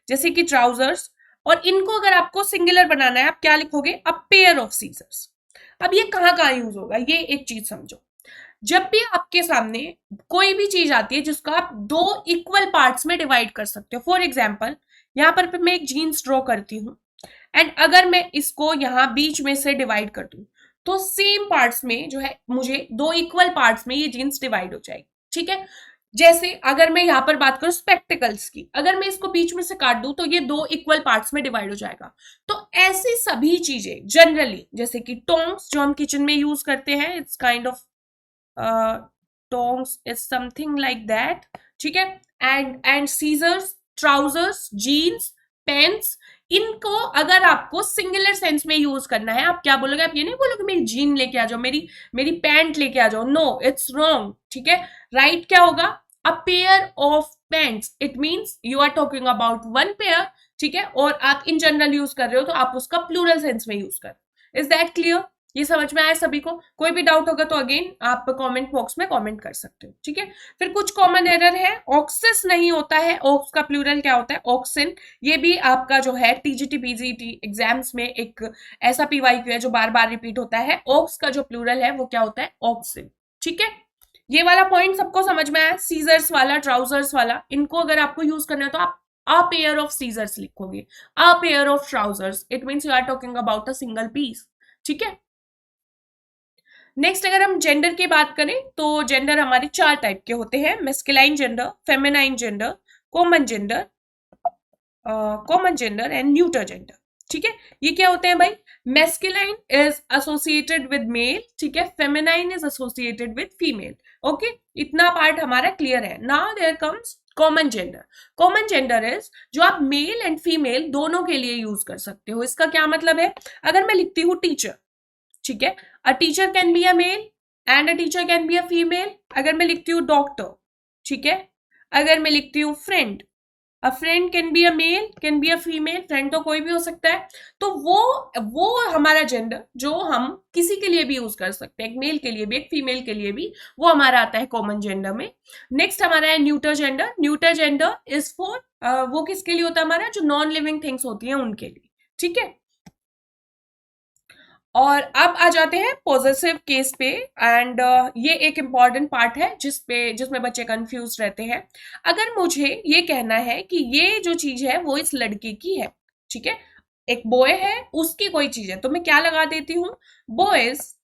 जैसे कि ट्राउजर्स, और इनको अगर आपको सिंगुलर बनाना है आप क्या लिखोगे, अ पेयर ऑफ सीजर्स। अब ये कहाँ यूज होगा, ये एक चीज समझो। जब भी आपके सामने कोई भी चीज आती है जिसको आप दो इक्वल पार्ट्स में डिवाइड कर सकते हो, फॉर एग्जाम्पल यहां पर मैं एक जीन्स ड्रॉ करती हूँ, एंड अगर मैं इसको यहां बीच में से डिवाइड कर दूं तो सेम पार्ट्स में जो है मुझे दो इक्वल पार्ट्स में ये जीन्स डिवाइड हो जाएगी, ठीक है। जैसे अगर मैं यहां पर बात करूं स्पेक्टिकल्स की, अगर मैं इसको बीच में से काट दूं तो ये दो इक्वल पार्ट्स में डिवाइड हो जाएगा। तो ऐसी सभी चीजें जनरली, जैसे कि टोंग्स जो हम किचन में यूज करते हैं, it's kind of tongs is something like that, ठीक है। And scissors, trousers, jeans, pants, इनको अगर आपको सिंगुलर सेंस में यूज करना है, आप क्या बोलोगे, आप ये नहीं बोलोगे मेरी जीन लेके आ जाओ, मेरी मेरी पैंट लेके आ जाओ, नो, इट्स रॉन्ग, ठीक है। राइट क्या होगा, a pair of pants, it means you are talking about one pair, ठीक है, और आप इन जनरल यूज कर रहे हो तो आप उसका प्लूरल सेंस में यूज कर। इज दैट क्लियर, ये समझ में आया सभी को? कोई भी डाउट होगा तो अगेन आप कमेंट बॉक्स में कमेंट कर सकते हो, ठीक है। फिर कुछ कॉमन एरर है, ऑक्सिस नहीं होता है, ऑक्स का प्लूरल क्या होता है, ऑक्सिन। ये भी आपका जो है TGT PGT एग्जाम्स में एक ऐसा PYQ है जो बार बार रिपीट होता है। ऑक्स का जो प्लूरल है वो क्या होता है, ऑक्सिन, ठीक है। ये वाला पॉइंट सबको समझ में आया, सीजर्स वाला, ट्राउजर्स वाला, इनको अगर आपको यूज करना है तो आप a pair of scissors लिखोगे, a pair of trousers, it means you are talking about a single piece, ठीक है। नेक्स्ट अगर हम जेंडर की बात करें तो जेंडर हमारे चार टाइप के होते हैं, masculine gender, feminine gender, common gender, common gender and neuter gender, ठीक है। ये क्या होते हैं भाई, masculine is associated with male, ठीक है, feminine is associated with female, okay, इतना पार्ट हमारा क्लियर है। Now there comes common gender. Common gender is जो आप मेल एंड फीमेल दोनों के लिए यूज कर सकते हो। इसका क्या मतलब है, अगर मैं लिखती हूँ टीचर, ठीक है, a teacher can be a male and a teacher can be a female. अगर मैं लिखती हूँ डॉक्टर, ठीक है, अगर मैं लिखती हूँ friend, a friend can be a male, can be a female, friend तो कोई भी हो सकता है। तो वो हमारा जेंडर जो हम किसी के लिए भी यूज कर सकते हैं, एक मेल के लिए भी, एक फीमेल के लिए भी, वो हमारा आता है कॉमन जेंडर में। नेक्स्ट हमारा है neuter gender. Neuter gender is for वो किसके लिए होता है हमारा, जो नॉन लिविंग थिंग्स होती हैं उनके लिए, ठीक है। और अब आ जाते हैं पॉजेसिव केस पे। एंड ये एक इंपॉर्टेंट पार्ट है जिसमें बच्चे कंफ्यूज रहते हैं। अगर मुझे ये कहना है कि ये जो चीज है वो इस लड़के की है, ठीक है, एक बॉय है, उसकी कोई चीज है, तो मैं क्या लगा देती हूँ, boys,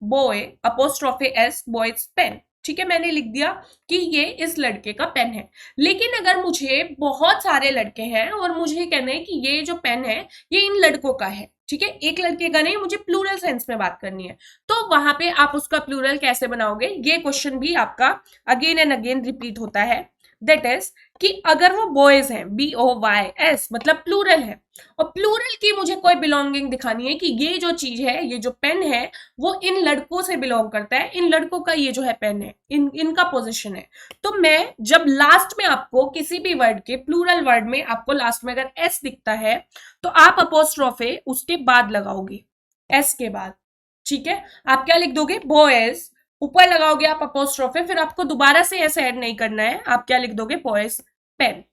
boy apostrophe s, boys pen, ठीक है, मैंने लिख दिया कि ये इस लड़के का पेन है। लेकिन अगर मुझे बहुत सारे लड़के हैं और मुझे कहना है कि ये जो पेन है ये इन लड़कों का है, ठीक है, एक लड़के का नहीं, मुझे प्लूरल सेंस में बात करनी है, तो वहां पे आप उसका प्लूरल कैसे बनाओगे, ये क्वेश्चन भी आपका अगेन एंड अगेन रिपीट होता है। दैट इज कि अगर वो बॉयज हैं, BOYS, मतलब प्लूरल है, और प्लूरल की मुझे कोई बिलोंगिंग दिखानी है कि ये जो चीज है, ये जो पेन है, वो इन लड़कों से बिलोंग करता है, इन लड़कों का ये जो है पेन है, इनका पोजिशन है, तो मैं जब लास्ट में आपको किसी भी वर्ड के प्लूरल वर्ड में आपको लास्ट में अगर एस दिखता है तो आप अपोस्ट्रोफे उसके बाद लगाओगे, एस के बाद, ठीक है। आप क्या लिख दोगे, बॉयज, ऊपर लगाओगे आप अपोस्ट्रोफे, फिर आपको दोबारा से ऐसे ऐड नहीं करना है, आप क्या लिख दोगे, बॉयज पेन।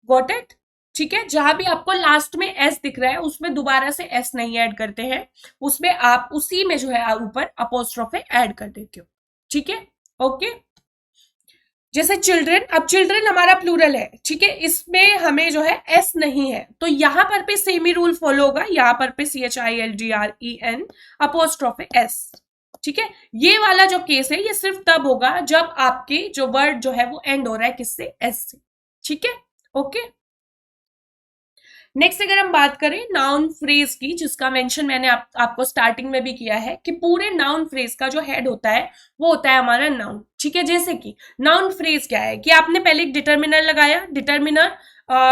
गॉट इट, ठीक है। जहां भी आपको लास्ट में एस दिख रहा है उसमें दोबारा से एस नहीं ऐड करते हैं, उसमें आप उसी में जो है ऊपर अपोस्ट्रोफे ऐड कर देते हो, ठीक है, ओके। जैसे चिल्ड्रन, अब चिल्ड्रन हमारा प्लूरल है, ठीक है, इसमें हमें जो है एस नहीं है, तो यहां पर पे सेम ही रूल फॉलो होगा, यहां पर पे CHILDREN अपोस्ट्रोफे एस, ठीक है। ये वाला जो केस है ये सिर्फ तब होगा जब आपके जो वर्ड जो है वो एंड हो रहा है किससे, एस से, ठीक है, ओके। नेक्स्ट अगर हम बात करें नाउन फ्रेज की, जिसका मेंशन मैंने आपको स्टार्टिंग में भी किया है कि पूरे नाउन फ्रेज का जो हेड होता है वो होता है हमारा नाउन, ठीक है। जैसे कि नाउन फ्रेज क्या है कि आपने पहले एक डिटर्मिनर लगाया, डिटर्मिनर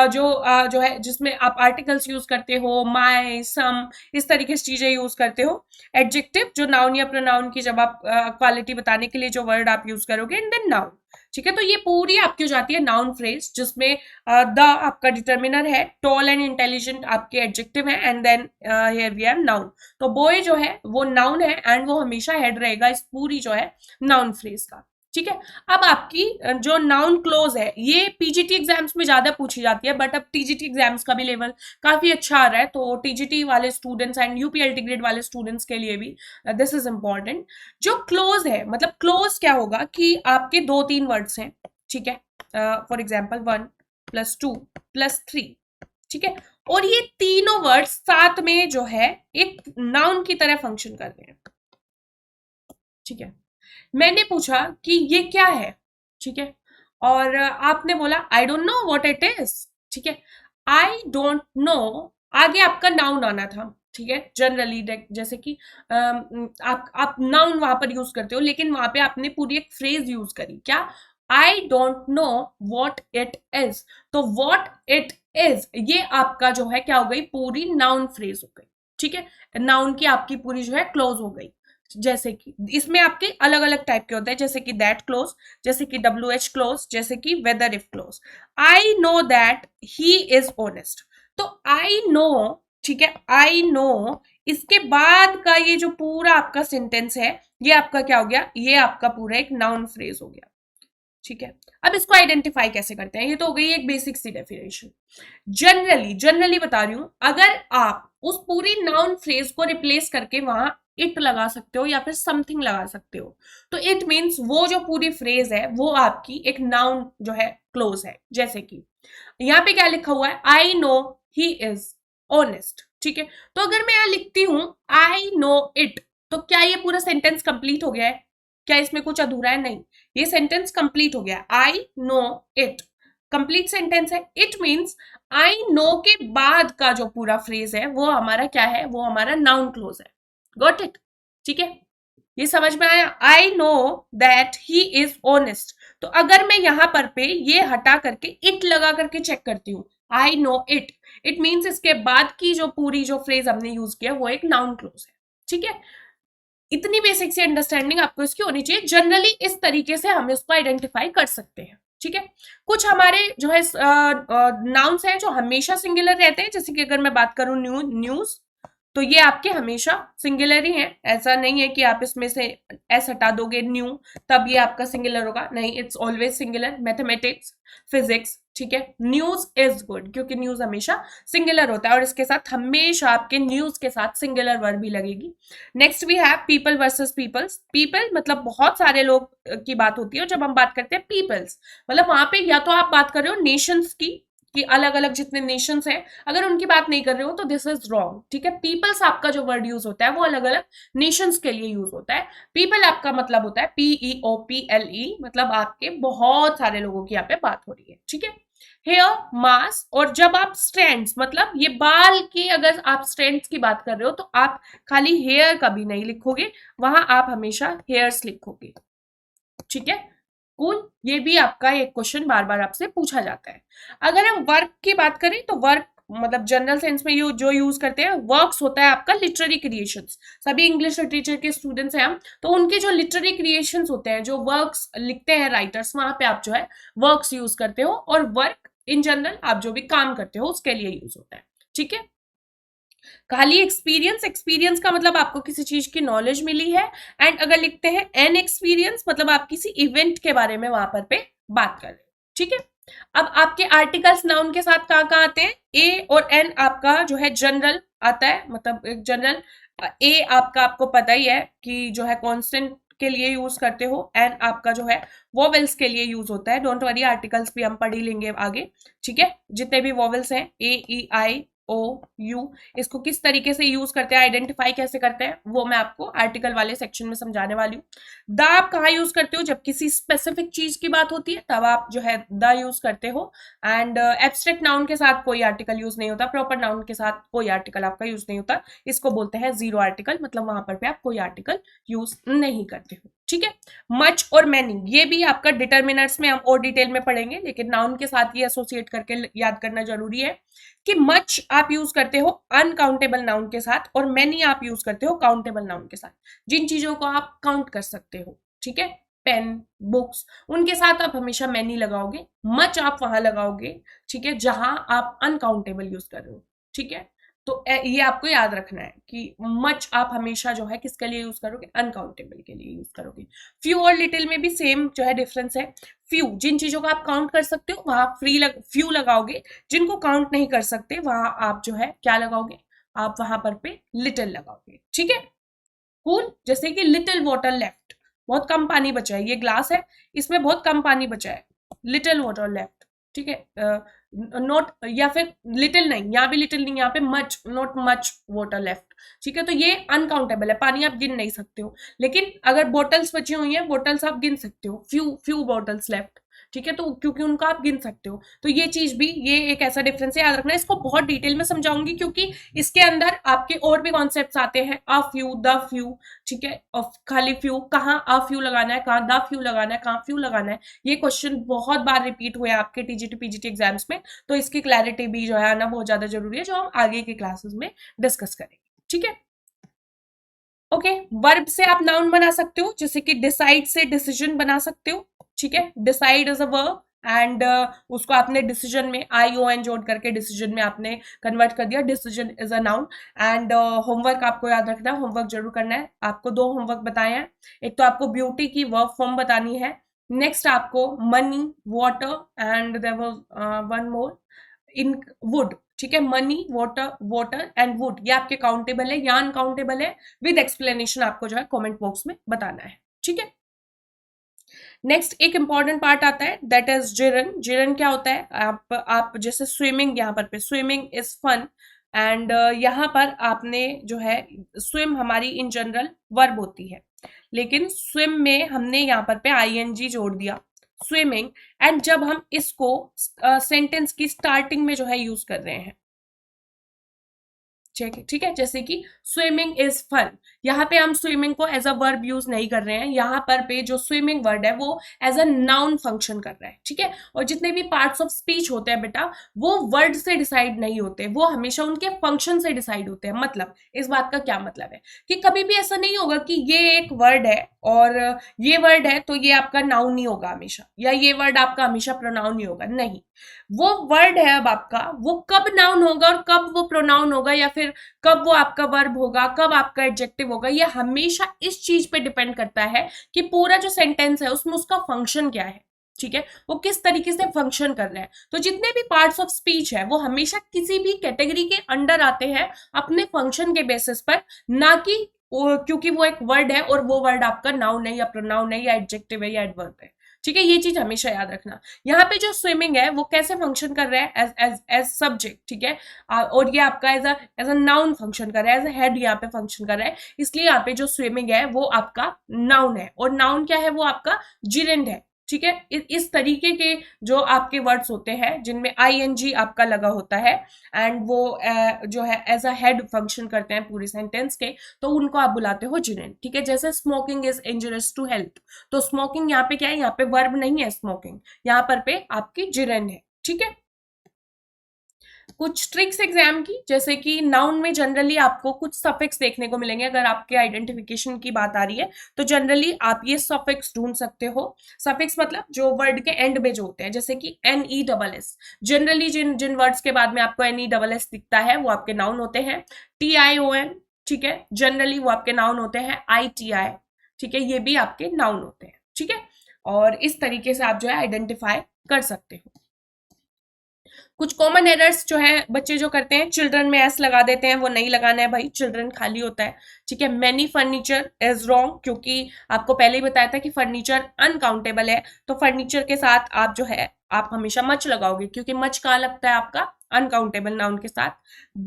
जो है जिसमें आप आर्टिकल्स यूज करते हो, माय, सम, इस तरीके से चीजें यूज करते हो। एडजेक्टिव जो नाउन या प्रोनाउन की जब आप क्वालिटी बताने के लिए जो वर्ड आप यूज करोगे, एंड देन नाउन, ठीक है। तो ये पूरी आपकी हो जाती है नाउन फ्रेज, जिसमें द आपका डिटर्मिनर है, टॉल एंड इंटेलिजेंट आपके एडजेक्टिव है, and then here we have noun. तो बॉय जो है वो नाउन है एंड वो हमेशा हेड रहेगा इस पूरी जो है नाउन फ्रेज का, ठीक है। अब आपकी जो नाउन क्लोज है ये पीजीटी एग्जाम्स में ज्यादा पूछी जाती है, बट अब टीजीटी एग्जाम्स का भी लेवल काफी अच्छा आ रहा है, तो टीजीटी वाले स्टूडेंट्स एंड यूपीएलटी ग्रेड वाले स्टूडेंट्स के लिए भी दिस इज इंपॉर्टेंट। जो क्लोज है, मतलब क्लोज क्या होगा कि आपके 2-3 वर्ड्स हैं, ठीक है, फॉर एग्जाम्पल 1+2+3, ठीक है, और ये तीनों वर्ड्स साथ में जो है एक नाउन की तरह फंक्शन कर रहे हैं, ठीक है। मैंने पूछा कि ये क्या है, ठीक है, और आपने बोला I don't know what it is, ठीक है। आई डोंट नो, आगे आपका नाउन आना था, ठीक है, जनरली जैसे कि आप नाउन वहां पर यूज करते हो, लेकिन वहां पे आपने पूरी एक फ्रेज यूज करी, क्या, I don't know what it is, तो व्हाट इट इज ये आपका जो है क्या हो गई, पूरी नाउन फ्रेज हो गई, ठीक है, नाउन की आपकी पूरी जो है क्लोज हो गई। जैसे कि इसमें आपके अलग अलग टाइप के होते हैं, जैसे कि दैट क्लोज, जैसे कि WH क्लोज, जैसे कि whether if clause. I know that he is honest, तो आई नो, ठीक है, आई नो, इसके बाद का ये जो पूरा आपका सेंटेंस है ये आपका क्या हो गया, ये आपका पूरा एक नाउन फ्रेज हो गया, ठीक है। अब इसको आइडेंटिफाई कैसे करते हैं, ये तो हो गई एक बेसिक सी डेफिनेशन। जनरली बता रही हूं, अगर आप उस पूरी नाउन फ्रेज को रिप्लेस करके वहां इट लगा सकते हो या फिर समथिंग लगा सकते हो, तो इट मीन्स वो जो पूरी फ्रेज है वो आपकी एक नाउन जो है क्लोज है। जैसे कि यहाँ पे क्या लिखा हुआ है, I know he is honest, ठीक है, तो अगर मैं यहां लिखती हूं आई नो इट, तो क्या ये पूरा सेंटेंस कंप्लीट हो गया है, क्या इसमें कुछ अधूरा है, नहीं, ये सेंटेंस कंप्लीट हो गया, I know it complete sentence है। इट मीन्स आई नो के बाद का जो पूरा फ्रेज है वो हमारा क्या है, वो हमारा नाउन क्लोज है। गॉट इट, ठीक है, ये समझ में आया। आई know that he is honest, तो अगर मैं यहां पर पे ये हटा करके इट लगा करके चेक करती हूँ, I know it, it means इसके बाद की जो पूरी जो फ्रेज हमने यूज किया वो एक नाउन क्लोज है, ठीक है। इतनी बेसिक सी अंडरस्टैंडिंग आपको इसकी होनी चाहिए, जनरली इस तरीके से हम इसको आइडेंटिफाई कर सकते हैं, ठीक है। कुछ हमारे जो है नाउन्स हैं जो हमेशा सिंगुलर रहते हैं, जैसे कि अगर मैं बात करूं न्यूज, तो ये आपके हमेशा सिंगुलर ही हैं। ऐसा नहीं है कि आप इसमें से एस हटा दोगे न्यू तब ये आपका सिंगुलर होगा, नहीं, it's always singular. Mathematics, physics, ठीक है। न्यूज इज गुड क्योंकि न्यूज हमेशा सिंगुलर होता है और इसके साथ हमेशा आपके न्यूज के साथ सिंगुलर वर्ब भी लगेगी। Next we have people versus peoples. People मतलब बहुत सारे लोग की बात होती है, और जब हम बात करते हैं पीपल्स मतलब वहां पे या तो आप बात कर रहे हो नेशंस की, कि अलग अलग जितने नेशंस हैं अगर उनकी बात नहीं कर रहे हो तो दिस इज रॉन्ग, ठीक है। पीपल्स आपका जो वर्ड यूज होता है वो अलग अलग नेशंस के लिए यूज होता है। पीपल आपका मतलब होता है PEOPLE, मतलब आपके बहुत सारे लोगों की यहाँ पे बात हो रही है, ठीक है। हेयर, मास, और जब आप स्ट्रैंड्स मतलब ये बाल की अगर आप स्ट्रैंड्स की बात कर रहे हो तो आप खाली हेयर कभी नहीं लिखोगे, वहां आप हमेशा हेयर्स लिखोगे, ठीक है। कूल, ये भी आपका एक क्वेश्चन बार बार आपसे पूछा जाता है। अगर हम वर्क की बात करें तो वर्क मतलब जनरल सेंस में जो यूज करते हैं वर्क्स होता है आपका लिटरेरी क्रिएशंस। सभी इंग्लिश लिटरेचर के स्टूडेंट्स हैं हम, तो उनके जो लिटरेरी क्रिएशंस होते हैं, जो वर्क्स लिखते हैं राइटर्स, वहां पे आप जो है वर्क्स यूज करते हो, और वर्क इन जनरल आप जो भी काम करते हो उसके लिए यूज होता है, ठीक है। खाली एक्सपीरियंस, एक्सपीरियंस का मतलब आपको किसी चीज की नॉलेज मिली है, एंड अगर लिखते हैं एन एक्सपीरियंस मतलब आप किसी इवेंट के बारे में वहां पर पे बात कर रहे हो, ठीक है। अब आपके आर्टिकल्स नाउन के साथ कहाँ कहाँ आते हैं? ए और एन आपका जो है जनरल आता है, मतलब एक जनरल। ए आपका आपको पता ही है कि जो है कांस्टेंट के लिए यूज करते हो, एन आपका जो है वोवेल्स के लिए यूज होता है। डोंट वरी, आर्टिकल्स भी हम पढ़ ही लेंगे आगे, ठीक है। जितने भी वोवेल्स हैं A E I O U, इसको किस तरीके से यूज करते हैं, आइडेंटिफाई कैसे करते हैं, वो मैं आपको आर्टिकल वाले सेक्शन में समझाने वाली हूँ। द आप कहाँ यूज करते हो? जब किसी स्पेसिफिक चीज की बात होती है तब आप जो है द यूज करते हो। एंड एब्स्ट्रैक्ट नाउन के साथ कोई आर्टिकल यूज नहीं होता, प्रॉपर नाउन के साथ कोई आर्टिकल आपका यूज नहीं होता, इसको बोलते हैं जीरो आर्टिकल, मतलब वहां पर पे आप कोई आर्टिकल यूज नहीं करते हो, ठीक है। मच और मैनी, ये भी आपका डिटर्मिनर्स में हम और डिटेल में पढ़ेंगे, लेकिन नाउन के साथ ये एसोसिएट करके याद करना जरूरी है कि मच आप यूज करते हो अनकाउंटेबल नाउन के साथ, और मैनी आप यूज करते हो काउंटेबल नाउन के साथ, जिन चीजों को आप काउंट कर सकते हो, ठीक है। पेन, बुक्स, उनके साथ आप हमेशा मैनी लगाओगे। मच आप वहां लगाओगे, ठीक है, जहां आप अनकाउंटेबल यूज कर रहे हो, ठीक है। तो ये आपको याद रखना है कि मच आप हमेशा जो है किसके लिए यूज करोगे? अनकाउंटेबल के लिए यूज करोगे। फ्यू और लिटिल में भी सेम जो है डिफरेंस है। फ्यू जिन चीजों को आप काउंट कर सकते हो वहां फ्यू लगाओगे, जिनको काउंट नहीं कर सकते वहां आप जो है क्या लगाओगे? आप वहां पर पे लिटिल लगाओगे, ठीक है। कूल, जैसे कि लिटिल वाटर लेफ्ट, बहुत कम पानी बचा है, ये ग्लास है इसमें बहुत कम पानी बचा है, लिटिल वाटर लेफ्ट, ठीक है। नॉट, या फिर लिटिल नहीं, यहाँ भी लिटिल नहीं, यहाँ पे much, not much water left, ठीक है। तो ये अनकाउंटेबल है, पानी आप गिन नहीं सकते हो। लेकिन अगर बॉटल्स बची हुई हैं, बॉटल्स आप गिन सकते हो, फ्यू फ्यू बॉटल्स लेफ्ट, ठीक है। तो क्योंकि उनका आप गिन सकते हो, तो ये चीज भी, ये एक ऐसा डिफरेंस है, याद रखना है। इसको बहुत डिटेल में समझाऊंगी क्योंकि इसके अंदर आपके और भी कॉन्सेप्ट्स आते हैं, अ फ्यू, द फ्यू, ठीक है। और खाली फ्यू, कहाँ अ फ्यू लगाना है, कहाँ द फ्यू लगाना है, कहाँ फ्यू लगाना है, ये क्वेश्चन बहुत बार रिपीट हुए आपके टीजीटी पीजीटी एग्जाम्स में, तो इसकी क्लैरिटी भी जो है आना बहुत ज्यादा जरूरी है, जो हम आगे के क्लासेस में डिस्कस करेंगे, ठीक है। ओके, वर्ब से आप नाउन बना सकते हो, जैसे कि डिसाइड से डिसीजन बना सकते हो, ठीक है। Decide is a verb, and उसको आपने डिसीजन में ION जोड़ करके डिसीजन में आपने कन्वर्ट कर दिया, decision is a noun. And homework आपको याद रखना है, होमवर्क जरूर करना है। आपको दो होमवर्क बताए हैं, एक तो आपको ब्यूटी की वर्ब फॉर्म बतानी है, नेक्स्ट आपको money, water, and there was one more, in wood, ठीक है। Money, water, water and wood, ये आपके काउंटेबल है या अनकाउंटेबल है, विद एक्सप्लेनेशन आपको जो है कमेंट बॉक्स में बताना है, ठीक है। नेक्स्ट एक इंपॉर्टेंट पार्ट आता है, दैट इज जिरन। जिरन क्या होता है? आप जैसे स्विमिंग, यहाँ पर पे स्विमिंग इज फन, एंड यहाँ पर आपने जो है स्विम हमारी इन जनरल वर्ब होती है, लेकिन स्विम में हमने यहाँ पर पे ING जोड़ दिया, स्विमिंग। एंड जब हम इसको सेंटेंस की स्टार्टिंग में जो है यूज कर रहे हैं, ठीक है, जैसे कि स्विमिंग इज फन, यहाँ पे हम स्विमिंग को एज अ वर्ब यूज नहीं कर रहे हैं, यहाँ पर पे जो स्विमिंग वर्ड है वो एज अ नाउन फंक्शन कर रहा है, ठीक है। और जितने भी पार्ट्स ऑफ स्पीच होते हैं बेटा, वो वर्ड से डिसाइड नहीं होते, वो हमेशा उनके फंक्शन से डिसाइड होते हैं। मतलब इस बात का क्या मतलब है कि कभी भी ऐसा नहीं होगा कि ये एक वर्ड है और ये वर्ड है तो ये आपका नाउन नहीं होगा हमेशा, या ये वर्ड आपका हमेशा प्रोनाउन नहीं होगा, नहीं। वो वर्ड है अब आपका, वो कब नाउन होगा और कब वो प्रोनाउन होगा, या फिर कब वो आपका वर्ब होगा, कब आपका एडजेक्टिव होगा, ये हमेशा इस चीज पे डिपेंड करता है कि पूरा जो सेंटेंस है उसमें उसका फंक्शन क्या है, ठीक है, वो किस तरीके से फंक्शन कर रहा है। तो जितने भी पार्ट्स ऑफ स्पीच है वो हमेशा किसी भी कैटेगरी के अंडर आते हैं अपने फंक्शन के बेसिस पर, ना कि क्योंकि वो एक वर्ड है और वो वर्ड आपका नाउन है या प्रोनाउन है या एडजेक्टिव है या एडवर्ब है, ठीक है। ये चीज हमेशा याद रखना। यहाँ पे जो स्विमिंग है वो कैसे फंक्शन कर रहा है, एज एज एज सब्जेक्ट, ठीक है। और ये आपका एज अ नाउन फंक्शन कर रहा है, एज अ हेड यहाँ पे फंक्शन कर रहा है, इसलिए यहाँ पे जो स्विमिंग है वो आपका नाउन है। और नाउन क्या है, वो आपका जिरेंड है, ठीक है। इस तरीके के जो आपके वर्ड्स होते हैं जिनमें आईएनजी आपका लगा होता है एंड वो जो है एज अ हेड फंक्शन करते हैं पूरी सेंटेंस के, तो उनको आप बुलाते हो जिरेंड, ठीक है। जैसे स्मोकिंग इज इंजurious टू हेल्थ, तो स्मोकिंग यहाँ पे क्या है, यहाँ पे वर्ब नहीं है स्मोकिंग, यहाँ पर पे आपकी जिरेंड है, ठीक है। कुछ ट्रिक्स एग्जाम की, जैसे कि नाउन में जनरली आपको कुछ सफिक्स देखने को मिलेंगे। अगर आपके आइडेंटिफिकेशन की बात आ रही है तो जनरली आप ये सफिक्स ढूंढ सकते हो। सफिक्स मतलब जो वर्ड के एंड में जो होते हैं, जैसे कि NE जनरली जिन जिन वर्ड्स के बाद में आपको NE दिखता है वो आपके नाउन होते हैं। TION, ठीक है, जनरली वो आपके नाउन होते हैं। ITI, ठीक है, ये भी आपके नाउन होते हैं, ठीक है। और इस तरीके से आप जो है आइडेंटिफाई कर सकते हो। कुछ कॉमन एरर्स जो है बच्चे जो करते हैं, चिल्ड्रन में एस लगा देते हैं, वो नहीं लगाना है भाई, चिल्ड्रन खाली होता है, ठीक है। मैनी फर्नीचर इज रॉन्ग, क्योंकि आपको पहले ही बताया था कि फर्नीचर अनकाउंटेबल है, तो फर्नीचर के साथ आप जो है आप हमेशा मच लगाओगे, क्योंकि मच कहाँ लगता है आपका, अनकाउंटेबल नाउन के साथ।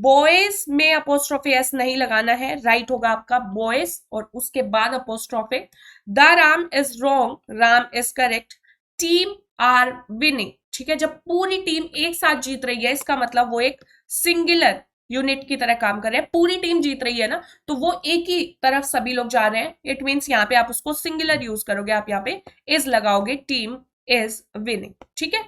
बॉयज में अपोस्ट्रोफे एस नहीं लगाना है, राइट होगा आपका बॉयज और उसके बाद apostrophe. The Ram is wrong, Ram is correct. Team are winning, ठीक है, जब पूरी टीम एक साथ जीत रही है इसका मतलब वो एक सिंगुलर यूनिट की तरह काम कर रहे हैं, पूरी टीम जीत रही है ना, तो वो एक ही तरफ सभी लोग जा रहे हैं, इट मीन्स यहाँ पे आप उसको सिंगुलर यूज करोगे, आप यहाँ पे इज लगाओगे, टीम इज विनिंग, ठीक है।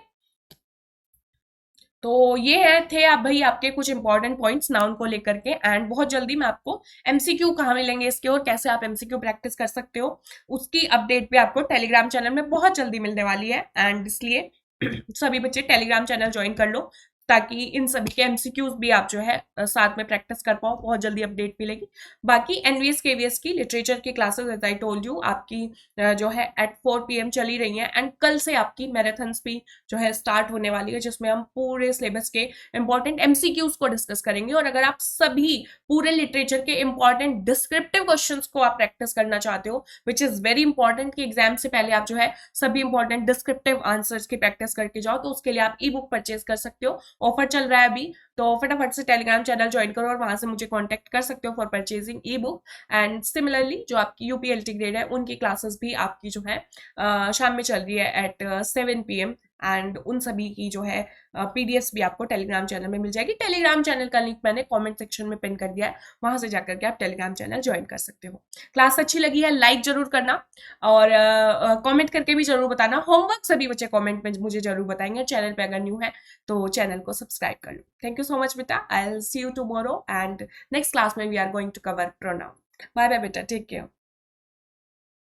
तो ये है थे आप भाई आपके कुछ इंपॉर्टेंट पॉइंट्स नाउन को लेकर के, एंड बहुत जल्दी मैं आपको एमसीक्यू कहाँ मिलेंगे इसके और कैसे आप एमसीक्यू प्रैक्टिस कर सकते हो उसकी अपडेट भी आपको टेलीग्राम चैनल में बहुत जल्दी मिलने वाली है, एंड इसलिए सभी बच्चे टेलीग्राम चैनल ज्वाइन कर लो ताकि इन सभी के एमसीक्यूज भी आप जो है साथ में प्रैक्टिस कर पाओ, बहुत जल्दी अपडेट मिलेगी। बाकी एनवीएस केवीएस की लिटरेचर की classes as I told you आपकी जो है एट 4 PM चली रही हैं, एंड कल से आपकी मैराथन्स भी जो है स्टार्ट होने वाली है, जिसमें हम पूरे सिलेबस के इंपॉर्टेंट एमसीक्यूज को डिस्कस करेंगे। और अगर आप सभी पूरे लिटरेचर के इंपॉर्टेंट डिस्क्रिप्टिव क्वेश्चंस को आप प्रैक्टिस करना चाहते हो, विच इज वेरी इंपॉर्टेंट कि एग्जाम से पहले आप जो है सभी इंपॉर्टेंट डिस्क्रिप्टिव आंसर्स की प्रैक्टिस करके जाओ, तो उसके लिए आप ई बुक परचेज कर सकते हो, ऑफर चल रहा है अभी, तो फटाफट से टेलीग्राम चैनल ज्वाइन करो और वहां से मुझे कांटेक्ट कर सकते हो for purchasing E book. And similarly जो आपकी यूपीएलटी ग्रेड है उनकी क्लासेस भी आपकी जो है शाम में चल रही है एट 7 PM, एंड उन सभी की जो है पीडीएफ भी आपको टेलीग्राम चैनल में मिल जाएगी। टेलीग्राम चैनल का लिंक मैंने कमेंट सेक्शन में पिन कर दिया है, वहां से जाकर के आप टेलीग्राम चैनल ज्वाइन कर सकते हो। क्लास अच्छी लगी है लाइक जरूर करना और कमेंट करके भी जरूर बताना। होमवर्क सभी बच्चे कमेंट में मुझे जरूर बताएंगे। चैनल पे अगर न्यू है तो चैनल को सब्सक्राइब कर लो। थैंक यू सो मच बेटा, I will see you tomorrow and next class में we are going to cover pronoun. Bye bye बेटा, टेक केयर।